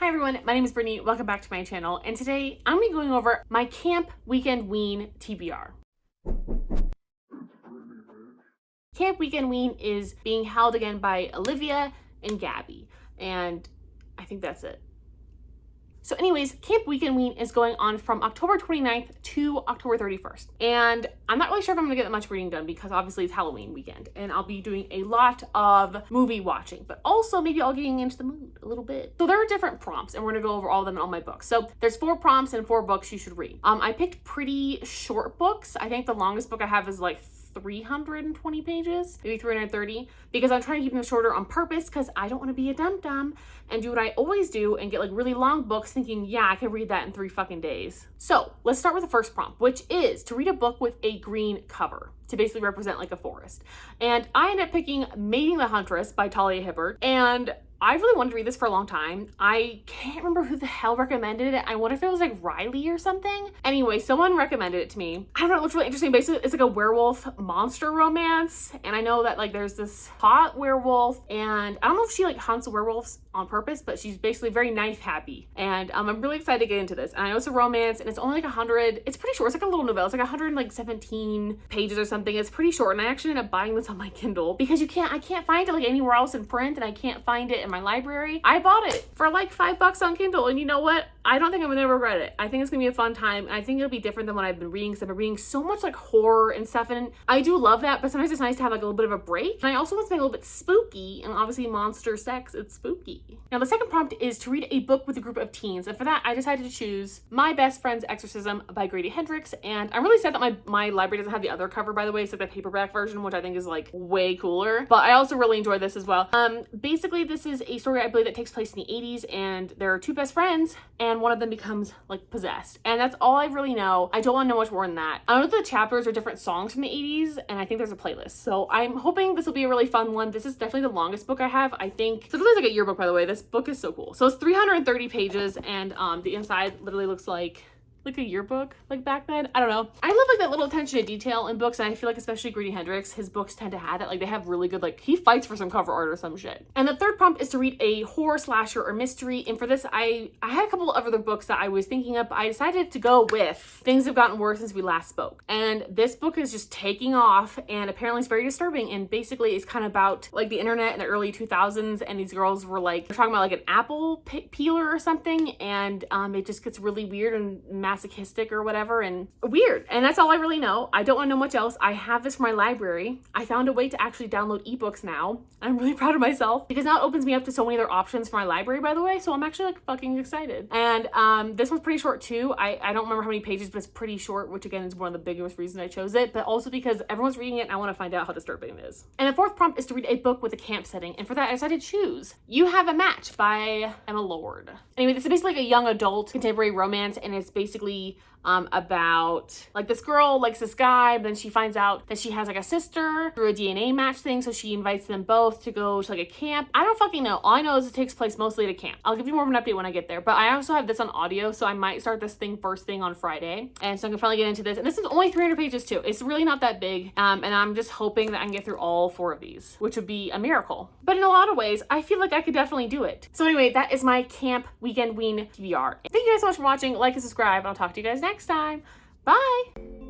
Hi everyone, my name is Brittany. Welcome back to my channel, and today I'm going to be going over my Camp Weekend-ween TBR. Camp Weekend-ween is being held again by Olivia and Gabby, and I think that's it. So anyways, Camp Weekend-ween is going on from October 29th to October 31st. And I'm not really sure if I'm gonna get that much reading done because obviously it's Halloween weekend and I'll be doing a lot of movie watching, but also maybe I'll getting into the mood a little bit. So there are different prompts and we're gonna go over all of them in all my books. So there's 4 prompts and 4 books you should read. I picked pretty short books. I think the longest book I have is like 320 pages, maybe 330, because I'm trying to keep them shorter on purpose because I don't want to be a dum-dum and do what I always do and get like really long books thinking, yeah, I can read that in 3 fucking days. So let's start with the first prompt, which is to read a book with a green cover to basically represent like a forest. And I ended up picking Mating the Huntress by Talia Hibbert, and I really wanted to read this for a long time. I can't remember who the hell recommended it. I wonder if it was like Riley or something. Anyway, someone recommended it to me. I don't know, it looks really interesting. Basically, it's like a werewolf monster romance. And I know that like there's this hot werewolf, and I don't know if she like hunts werewolves on purpose, but she's basically very knife happy. And I'm really excited to get into this. And I know it's a romance and it's only like 100, it's pretty short. It's like a little novella. It's like 117 pages or something. It's pretty short. And I actually ended up buying this on my Kindle because I can't find it like anywhere else in print, and I can't find it in my library. I bought it for like $5 on Kindle, and you know what? I don't think I'm gonna regret it. I think it's gonna be a fun time, and I think it'll be different than what I've been reading, because I've been reading so much like horror and stuff, and I do love that, but sometimes it's nice to have like a little bit of a break. And I also want something a little bit spooky, and obviously monster sex, it's spooky. Now the second prompt is to read a book with a group of teens, and for that I decided to choose My Best Friend's Exorcism by Grady Hendrix. And I'm really sad that my library doesn't have the other cover, by the way. It's like the paperback version, which I think is like way cooler, but I also really enjoyed this as well. Basically this is a story I believe that takes place in the 80s, and there are 2 best friends and one of them becomes like possessed, and that's all I really know. I don't want to know much more than that. I know the chapters are different songs from the 80s, and I think there's a playlist, so I'm hoping this will be a really fun one. This is definitely the longest book I have, I think. So this is like a yearbook, by the way. This book is so cool. So it's 330 pages, and the inside literally looks like a yearbook, like back then. I don't know. I love like that little attention to detail in books, and I feel like especially Grady Hendrix, his books tend to have that. Like they have really good, like he fights for some cover art or some shit. And the third prompt is to read a horror, slasher, or mystery. And for this, I had a couple of other books that I was thinking of. I decided to go with Things Have Gotten Worse Since We Last Spoke. And this book is just taking off, and apparently it's very disturbing. And basically it's kind of about like the internet in the early 2000s, and these girls were like, they're talking about like an apple peeler or something, and it just gets really weird and masochistic or whatever, and weird. And that's all I really know. I don't want to know much else. I have this for my library. I found a way to actually download ebooks now. I'm really proud of myself because now it opens me up to so many other options for my library, by the way. So I'm actually like fucking excited. And this one's pretty short too. I don't remember how many pages, but it's pretty short, which again is one of the biggest reasons I chose it, but also because everyone's reading it and I want to find out how disturbing it is. And the fourth prompt is to read a book with a camp setting. And for that, I decided to choose You Have a Match by Emma Lord. Anyway, this is basically like a young adult contemporary romance, and it's basically about like this girl likes this guy, but then she finds out that she has like a sister through a DNA match thing, so she invites them both to go to like a camp. I don't fucking know. All I know is it takes place mostly at a camp. I'll give you more of an update when I get there, but I also have this on audio, so I might start this thing first thing on Friday, and so I can finally get into this. And this is only 300 pages too. It's really not that big, and I'm just hoping that I can get through all 4 of these, which would be a miracle. But in a lot of ways, I feel like I could definitely do it. So anyway, that is my Camp Weekend-ween TBR. Thank you guys so much for watching. Like and subscribe, and I'll talk to you guys next time. Bye!